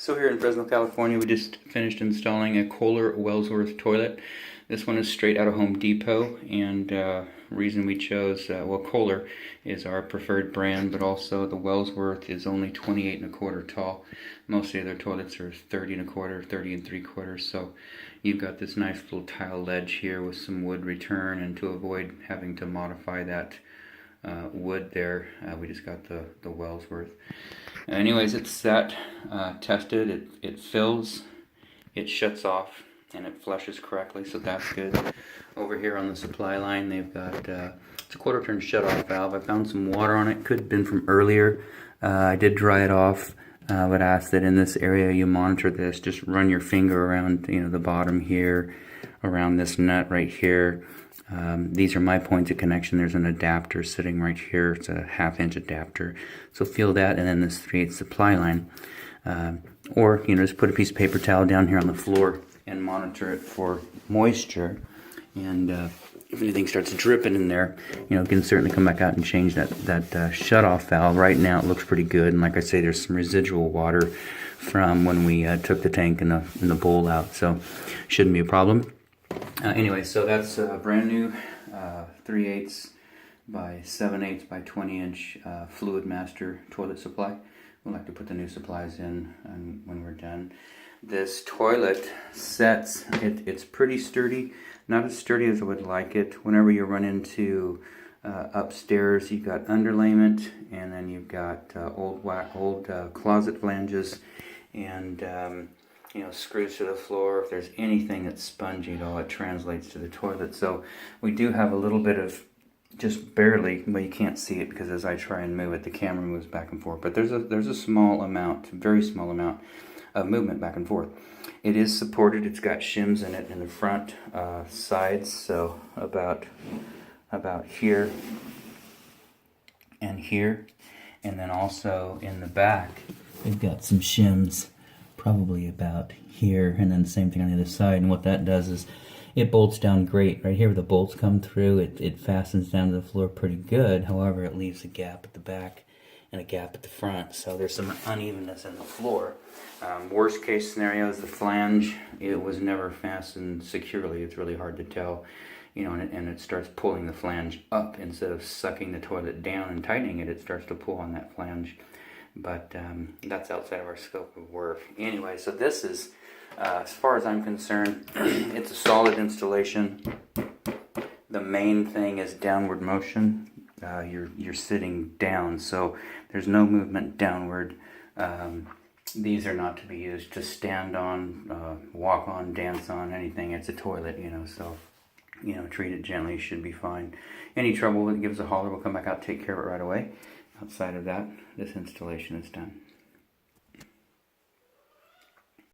So here in Fresno, California, we just finished installing a Kohler Wellsworth toilet. This one is straight out of Home Depot, and reason we chose, well, Kohler is our preferred brand, but also the Wellsworth is only 28 1/4 tall. Most of the other toilets are 30 1/4, 30 3/4, so you've got this nice little tile ledge here with some wood return, and to avoid having to modify that wood there, we just got the Wellsworth. Anyways, it's set, tested, it fills, it shuts off, and it flushes correctly, so that's good. Over here on the supply line, they've got it's a 1/4 turn shut-off valve. I found some water on it, could have been from earlier. I did dry it off. Would ask that in this area you monitor this. Just run your finger around, the bottom here, around this nut right here. These are my points of connection. There's an adapter sitting right here. It's a 1/2 inch adapter. So feel that, and then this 3/8 supply line. Or, just put a piece of paper towel down here on the floor and monitor it for moisture. And if anything starts dripping in there, you can certainly come back out and change that shut-off valve. Right now it looks pretty good. And like I say, there's some residual water from when we took the tank and the bowl out. So shouldn't be a problem. Anyway, so that's a brand new 3/8 by 7/8 by 20 inch Fluid Master toilet supply. We'll like to put the new supplies in when we're done. This toilet sets, it's pretty sturdy, not as sturdy as I would like it. Whenever you run into upstairs, you've got underlayment, and then you've got old closet flanges, and screws to the floor. If there's anything that's spongy at all, it translates to the toilet. So we do have a little bit of, just barely, but you can't see it because as I try and move it, the camera moves back and forth. But there's a small amount, very small amount of movement back and forth. It is supported. It's got shims in it in the front sides, so about here and here, and then also in the back, we've got some shims probably about here, and then the same thing on the other side. And what that does is it bolts down great. Right here where the bolts come through, it fastens down to the floor pretty good. However, it leaves a gap at the back and a gap at the front, so there's some unevenness in the floor. Worst case scenario is the flange. It was never fastened securely. It's really hard to tell, and it starts pulling the flange up instead of sucking the toilet down and tightening it. It starts to pull on that flange. But that's outside of our scope of work. Anyway, so this is, as far as I'm concerned, it's a solid installation. The main thing is downward motion. You're sitting down, so there's no movement downward. These are not to be used to stand on, walk on, dance on, anything. It's a toilet, so treat it gently, should be fine. Any trouble with it, give us a holler. We'll come back out, take care of it right away. Outside of that, this installation is done.